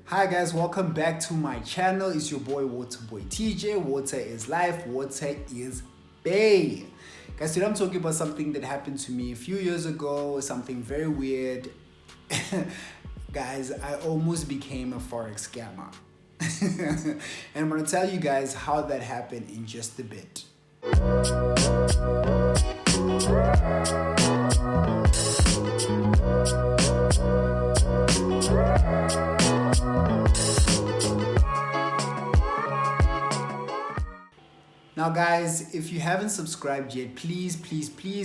Hi guys, welcome back to my channel. It's your boy Waterboy TJ. Water is life, water is bay. Guys, today I'm talking about something that happened to me a few years ago, something very weird. Guys, I almost became a Forex scammer. And I'm gonna tell you guys how that happened in just a bit. Now guys, if you haven't subscribed yet, please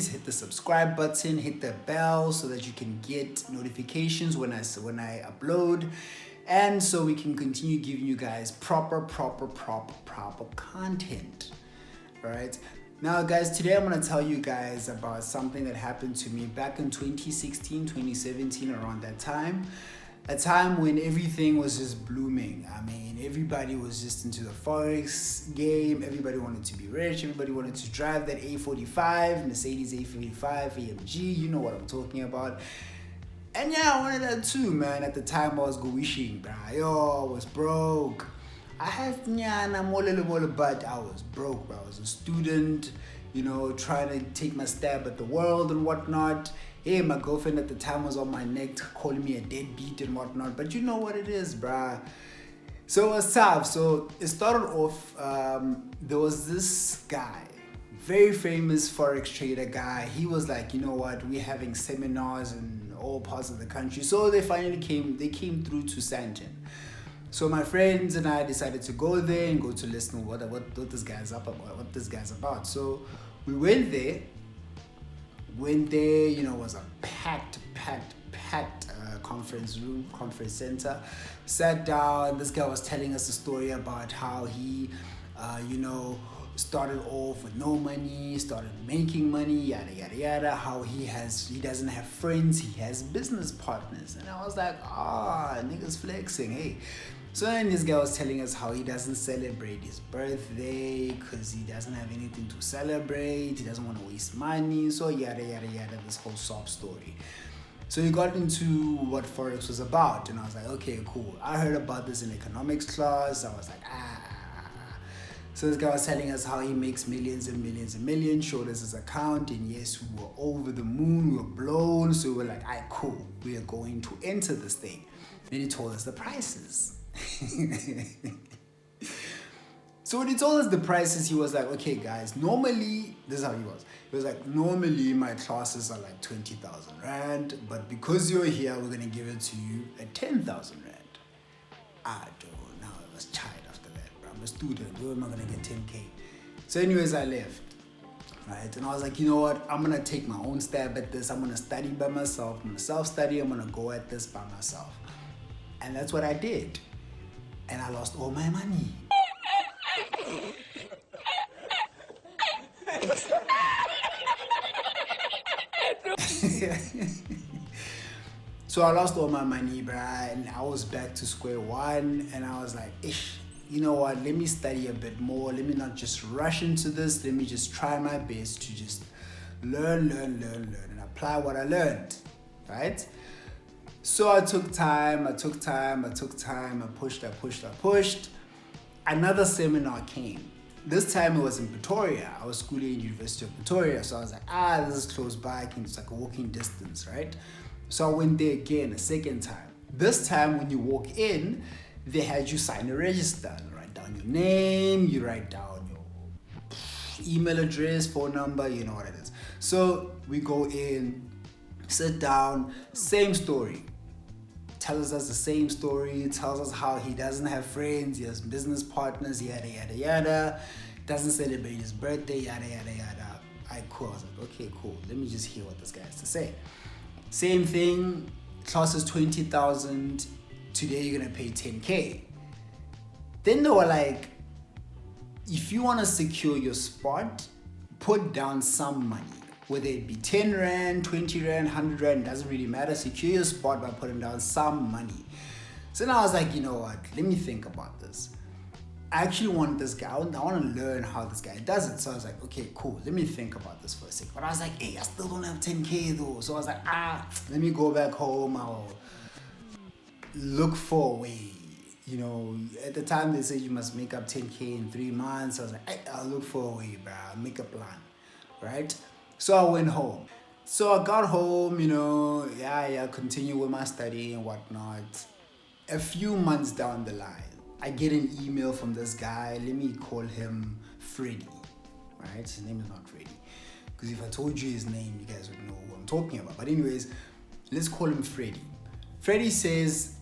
hit the subscribe button, hit the bell so that you can get notifications when I upload, and so we can continue giving you guys proper content. All right. Now guys, today I'm going to tell you guys about something that happened to me back in 2016, 2017, around that time. A time when everything was just blooming. I mean, everybody was just into the Forex game. Everybody wanted to be rich. Everybody wanted to drive that A45, Mercedes A45, AMG. You know what I'm talking about. And yeah, I wanted that too, man. At the time, I was wishing, bruh. Yo, I was broke. I had nyana mole, but I was broke, bro. I was a student, you know, trying to take my stab at the world and whatnot. Hey, my girlfriend at the time was on my neck, calling me a deadbeat and whatnot. But you know what it is, bruh. So it was tough. So it started off, there was this guy, very famous Forex trader guy. He was like, you know what, we're having seminars in all parts of the country. So they finally came through to Sandton. So my friends and I decided to go there and go to listen what this guy's about. So we went there, you know, it was a packed conference center. Sat down, this guy was telling us a story about how he, you know, started off with no money, started making money, yada yada yada, how he doesn't have friends, he has business partners. And I was like, niggas flexing, hey. So then this guy was telling us how he doesn't celebrate his birthday because he doesn't have anything to celebrate, he doesn't want to waste money, so yada yada yada, this whole sob story. So he got into what Forex was about, and I was like, okay, cool. I heard about this in economics class. I was like, So this guy was telling us how he makes millions and millions and millions, showed us his account, and yes, we were over the moon, we were blown. So we were like, alright, cool, we are going to enter this thing. Then he told us the prices. So when he told us the prices, he was like, okay guys, normally, this is how he was. He was like, normally my classes are like 20,000 Rand, but because you're here, we're gonna give it to you at 10,000 Rand. I don't know, I was tired after that, bro. I'm a student, where am I gonna get 10K? So anyways, I left, right? And I was like, you know what? I'm gonna take my own stab at this. I'm gonna study by myself. I'm gonna self-study. I'm gonna go at this by myself. And that's what I did. And I lost all my money. So I lost all my money, bruh, and I was back to square one, and I was like, you know what, let me study a bit more, let me not just rush into this, let me just try my best to just learn, and apply what I learned, right? So I took time, I pushed. Another seminar came. This time it was in Pretoria. I was schooling in University of Pretoria. So I was like, this is close by. It's like a walking distance, right? So I went there again, a second time. This time when you walk in, they had you sign a register. You write down your name, you write down your email address, phone number, you know what it is. So we go in, sit down, same story. Tells us the same story, tells us how he doesn't have friends, he has business partners, yada yada yada, doesn't celebrate his birthday, yada yada yada. Cool. I was like, okay, cool. Let me just hear what this guy has to say. Same thing, class is 20,000, today you're gonna pay 10K. Then they were like, if you wanna secure your spot, put down some money. Whether it be 10 Rand, 20 Rand, 100 Rand, doesn't really matter. Secure your spot by putting down some money. So now I was like, you know what, let me think about this. I actually want this guy, I want to learn how this guy does it. So I was like, okay, cool, let me think about this for a second. But I was like, hey, I still don't have 10K though. So I was like, let me go back home, I'll look for a way. you know, at the time they said you must make up 10K in 3 months. I was like, hey, I'll look for a way, bro. I'll make a plan, right? So I went home. So I got home, you know, continue with my study and whatnot. A few months down the line, I get an email from this guy. Let me call him Freddie, right? His name is not Freddie. Because if I told you his name, you guys would know who I'm talking about. But anyways, let's call him Freddie. Freddie says,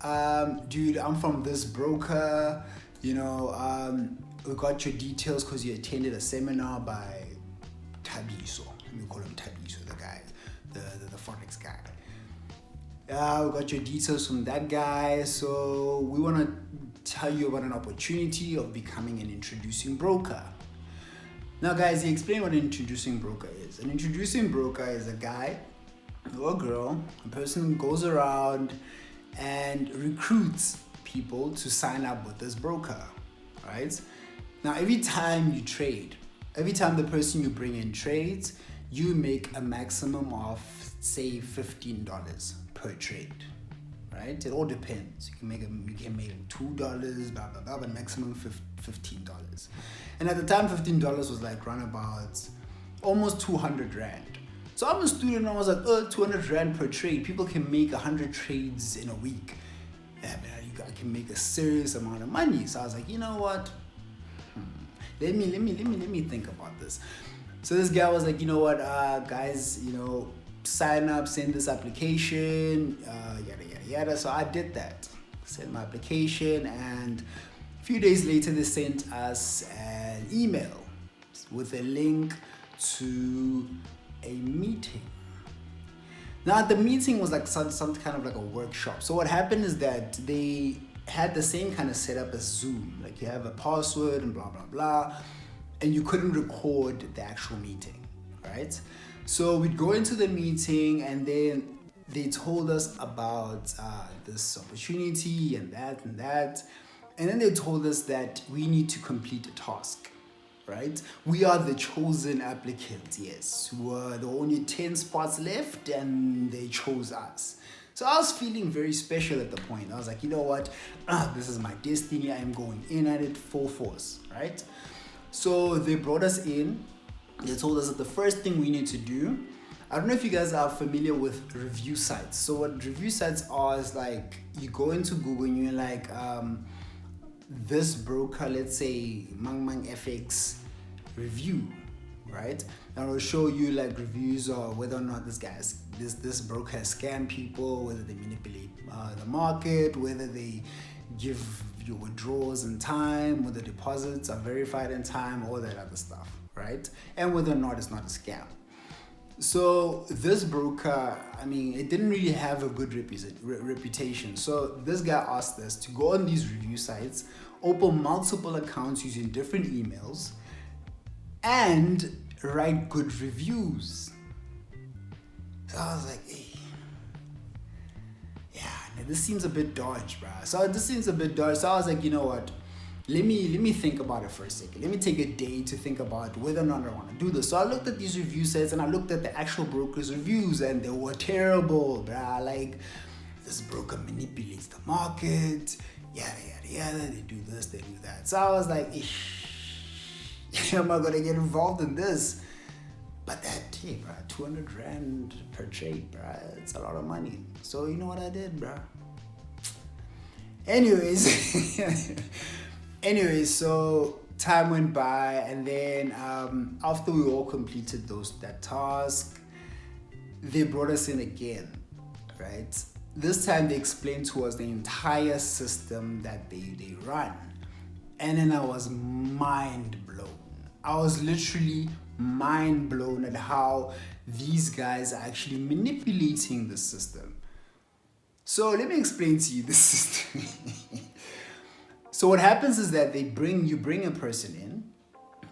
dude, I'm from this broker. You know, we got your details because you attended a seminar by Tabiso. Let me call him Tabiso, the guy, the Forex guy. We got your details from that guy. So we want to tell you about an opportunity of becoming an introducing broker. Now, guys, he explained what an introducing broker is. An introducing broker is a guy or a girl, a person who goes around and recruits people to sign up with this broker, right? Now, every time you trade, every time the person you bring in trades, you make a maximum of, say, $15 per trade, right? It all depends. You can make $2, blah, blah, blah, but maximum $15. And at the time, $15 was like around about almost 200 Rand. So I'm a student and I was like, 200 Rand per trade. People can make 100 trades in a week. Yeah, man, I can make a serious amount of money. So I was like, you know what? Let me think about this. So this guy was like, you know what, guys, you know, sign up, send this application, yada, yada, yada. So I did that. Sent my application, and a few days later, they sent us an email with a link to a meeting. Now, the meeting was like some kind of like a workshop. So what happened is that they had the same kind of setup as Zoom. Like you have a password and blah, blah, blah. And you couldn't record the actual meeting, right? So we'd go into the meeting, and then they told us about this opportunity and that. And then they told us that we need to complete a task, right? We are the chosen applicants, yes. We were the only 10 spots left, and they chose us. So I was feeling very special at the point. I was like, you know what? This is my destiny. I am going in at it full force, right? So they brought us in. They told us that the first thing we need to do, I don't know if you guys are familiar with review sites. So what review sites are is like, you go into Google and you're like, this broker, let's say Mang FX review, right? And it'll show you like reviews of whether or not this broker has scammed people, whether they manipulate the market, whether they give your withdrawals in time, whether deposits are verified in time, all that other stuff, right? And whether or not it's not a scam. So this broker, I mean, it didn't really have a good reputation. So this guy asked us to go on these review sites, open multiple accounts using different emails, and write good reviews. So I was like, hey, this seems a bit dodgy, bro. So I was like, you know what? Let me think about it for a second. Let me take a day to think about whether or not I want to do this. So I looked at these review sites and I looked at the actual broker's reviews, and they were terrible, bro. Like, this broker manipulates the market, yada, yada, yada. They do this, they do that. So I was like, am I going to get involved in this? But that, hey, bro, 200 Rand per trade, bro, it's a lot of money. So you know what I did, bro? Anyways, so time went by, and then after we all completed that task, they brought us in again, right? This time they explained to us the entire system that they run. And then I was mind blown. I was literally mind blown at how these guys are actually manipulating the system. So let me explain to you the system. So what happens is that you bring a person in,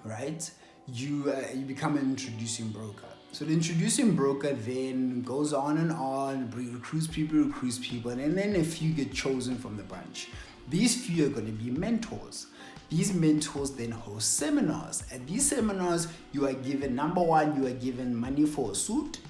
right? You become an introducing broker. So the introducing broker then goes on and on, recruits people, and then a few get chosen from the bunch. These few are going to be mentors. These mentors then host seminars. At these seminars, you are given, number one, you are given money for a suit.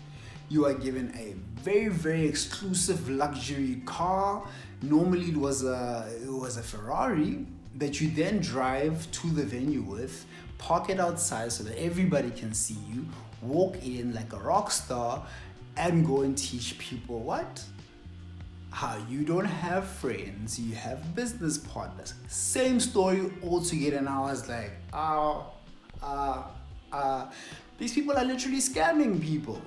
You are given a very, very exclusive luxury car. Normally it was a Ferrari that you then drive to the venue with, park it outside so that everybody can see you, walk in like a rock star, and go and teach people what? How you don't have friends, you have business partners. Same story altogether. And I was like, these people are literally scamming people.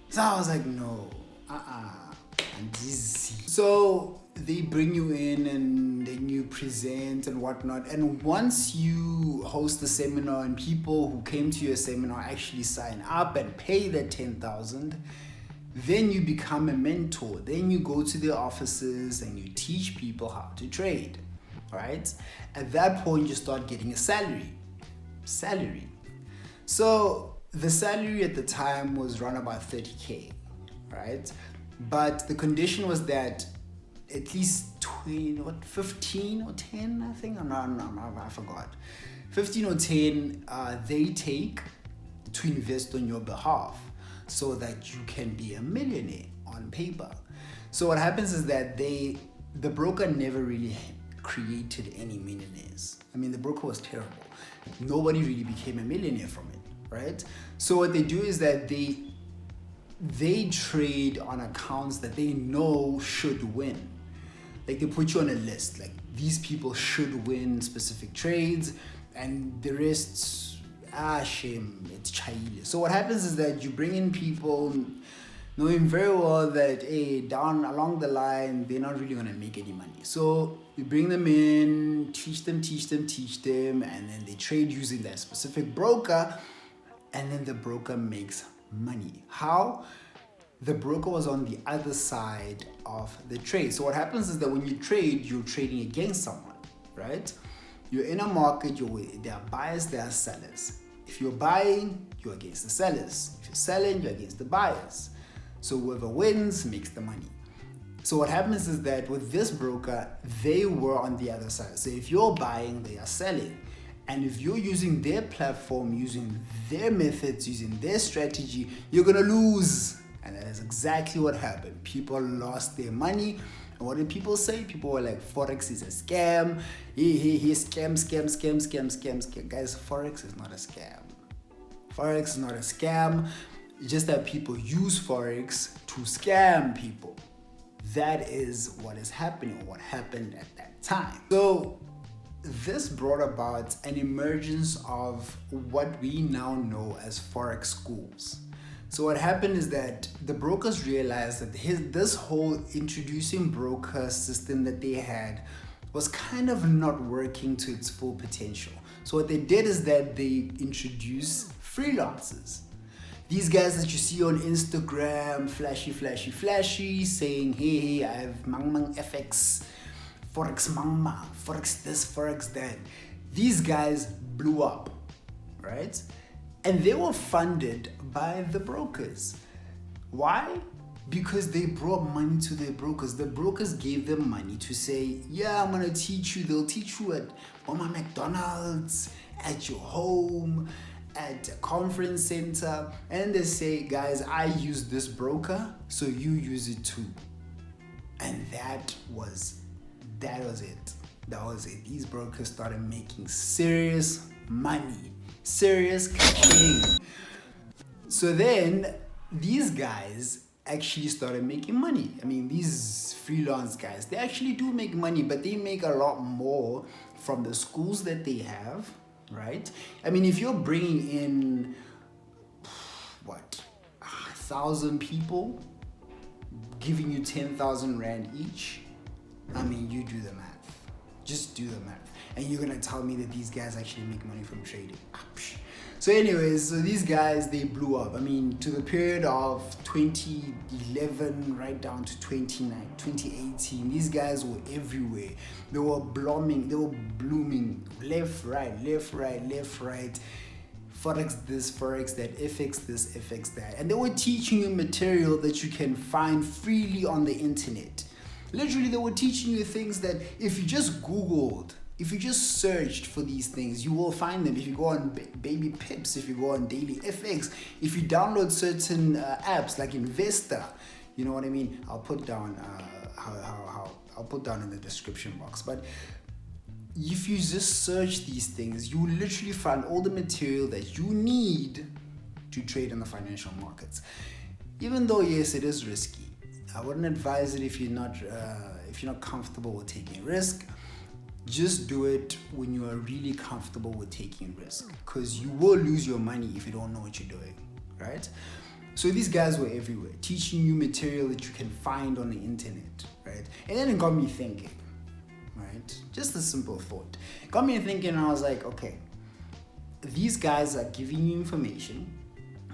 So I was like, no, and this. So they bring you in and then you present and whatnot. And once you host a seminar and people who came to your seminar actually sign up and pay that 10,000, then you become a mentor. Then you go to their offices and you teach people how to trade, right? At that point, you start getting a salary. So the salary at the time was around about 30K, right? But the condition was that at least 15 or 10, I think. I forgot. 15 or 10, they take to invest on your behalf so that you can be a millionaire on paper. So what happens is that the broker never really created any millionaires. I mean, the broker was terrible. Nobody really became a millionaire from it, right? So what they do is that they trade on accounts that they know should win. Like they put you on a list, like these people should win specific trades, and the rest, shame, it's chaile. So what happens is that you bring in people knowing very well that down along the line they're not really gonna make any money. So you bring them in, teach them, and then they trade using that specific broker, and then the broker makes money. How? The broker was on the other side of the trade. So what happens is that when you trade, you're trading against someone, right? You're in a market, there are buyers, there are sellers. If you're buying, you're against the sellers. If you're selling, you're against the buyers. So whoever wins makes the money. So what happens is that with this broker, they were on the other side. So if you're buying, they are selling. And if you're using their platform, using their methods, using their strategy, you're gonna lose. And that is exactly what happened. People lost their money. And what did people say? People were like, Forex is a scam. Scam. Guys, Forex is not a scam. Forex is not a scam. It's just that people use Forex to scam people. That is what is happening, or what happened at that time. So this brought about an emergence of what we now know as Forex schools. So what happened is that the brokers realized that this whole introducing broker system that they had was kind of not working to its full potential. So what they did is that they introduced freelancers. These guys that you see on Instagram, flashy, saying, hey, I have Mang FX, Forex Mangma, Forex this, Forex that. These guys blew up, right? And they were funded by the brokers. Why? Because they brought money to their brokers. The brokers gave them money to say, yeah, I'm gonna teach you. They'll teach you at Mama McDonald's, at your home, at a conference center. And they say, guys, I use this broker, so you use it too. And that was it. These brokers started making serious money. Serious cash. So then these guys actually started making money. I mean, these freelance guys, they actually do make money, but they make a lot more from the schools that they have, right? I mean, if you're bringing in 1,000 people, giving you 10,000 Rand each, I mean, you do the math. Just do the math. And you're gonna tell me that these guys actually make money from trading. So anyways, so these guys, they blew up. I mean, to the period of 2011 right down to 2018, these guys were everywhere. They were blooming left, right. Forex this, Forex that, FX this, FX that. And they were teaching you material that you can find freely on the internet. Literally, they were teaching you things that if you just Googled If you just searched for these things, you will find them. If you go on Baby Pips, if you go on Daily FX, if you download certain apps like Investr, you know what I mean? I'll put down I'll put down in the description box. But if you just search these things, you will literally find all the material that you need to trade in the financial markets. Even though yes, it is risky, I wouldn't advise it if you're not comfortable with taking risk. Just do it when you are really comfortable with taking risk, because you will lose your money if you don't know what you're doing, right? So these guys were everywhere, teaching you material that you can find on the internet, right? And then it got me thinking, right? Just a simple thought. It got me thinking, and I was like, okay, these guys are giving you information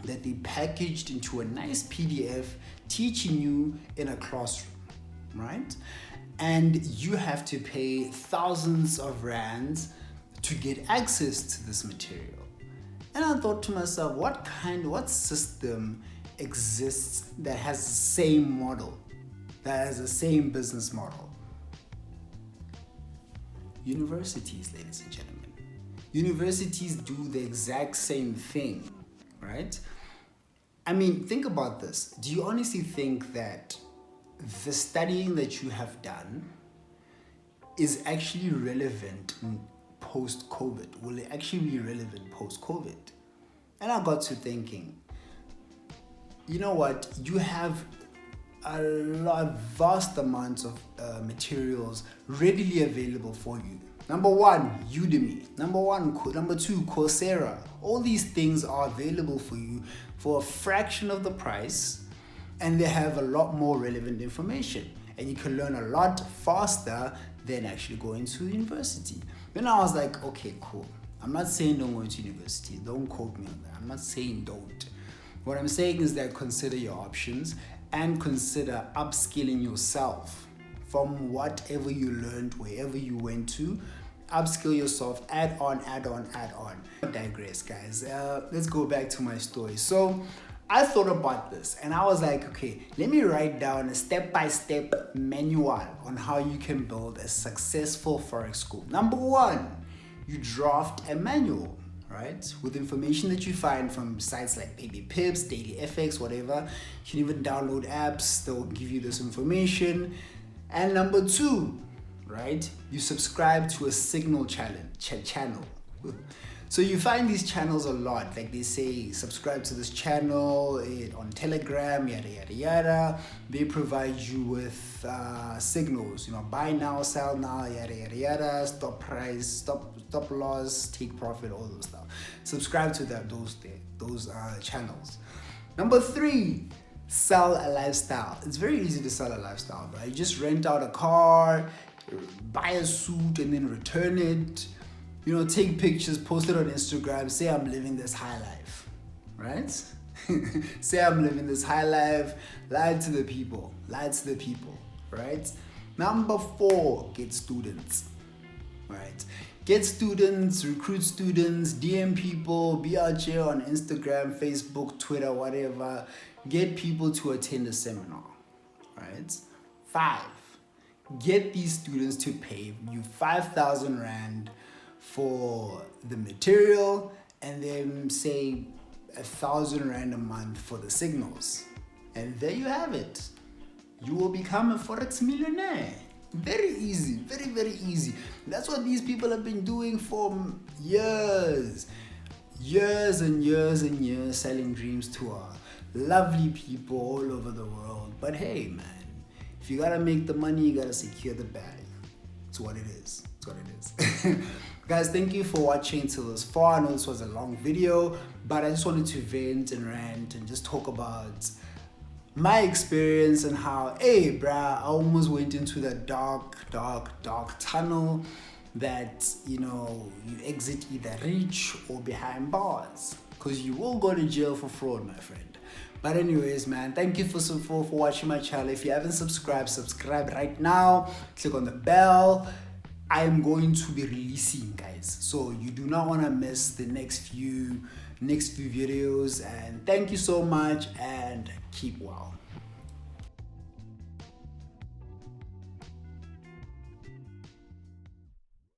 that they packaged into a nice PDF, teaching you in a classroom, right? And you have to pay thousands of rands to get access to this material. And I thought to myself, what system exists that has the same model, that has the same business model? Universities, ladies and gentlemen. Universities do the exact same thing, right? I mean, think about this. Do you honestly think that the studying that you have done is actually relevant post-COVID? Will it actually be relevant post-COVID? And I got to thinking, you know what? You have a vast amounts of materials readily available for you. Number one, Udemy. Number two, Coursera. All these things are available for you for a fraction of the price, and they have a lot more relevant information, and you can learn a lot faster than actually going to university. Then I was like, okay, cool. I'm not saying don't go to university. Don't quote me on that. I'm not saying don't. What I'm saying is that consider your options and consider upskilling yourself from whatever you learned, wherever you went to. Upskill yourself, add on. I digress, guys. Let's go back to my story. So I thought about this and I was like, okay, let me write down a step-by-step manual on how you can build a successful Forex school. Number one, you draft a manual, right? With information that you find from sites like Baby Pips, Daily FX, whatever. You can even download apps that will give you this information. And number two, right? You subscribe to a signal channel. So you find these channels a lot, like they say, subscribe to this channel on Telegram, yada, yada, yada. They provide you with signals, buy now, sell now, yada, yada, yada, stop price, stop loss, take profit, all those stuff. Subscribe to those channels. Number three, sell a lifestyle. It's very easy to sell a lifestyle, right? You just rent out a car, buy a suit and then return it. Take pictures, post it on Instagram, say I'm living this high life, right? Say I'm living this high life, lie to the people, right? Number four, get students, right? Get students, recruit students, DM people, be out here on Instagram, Facebook, Twitter, whatever. Get people to attend a seminar, right? 5, get these students to pay you 5,000 Rand for the material, and then say 1,000 Rand a month for the signals. And there you have it. You will become a Forex millionaire. Very easy, very, very easy. That's what these people have been doing for years and years, selling dreams to our lovely people all over the world. But hey, man, if you gotta make the money, you gotta secure the bag. It's what it is. Guys, thank you for watching till this far. I know this was a long video, but I just wanted to vent and rant and just talk about my experience and how, hey, bruh, I almost went into that dark tunnel that, you exit either rich or behind bars, because you will go to jail for fraud, my friend. But anyways, man, thank you for watching my channel. If you haven't subscribed, subscribe right now. Click on the bell. I'm going to be releasing, guys, so you do not want to miss the next few videos. And thank you so much, and keep well.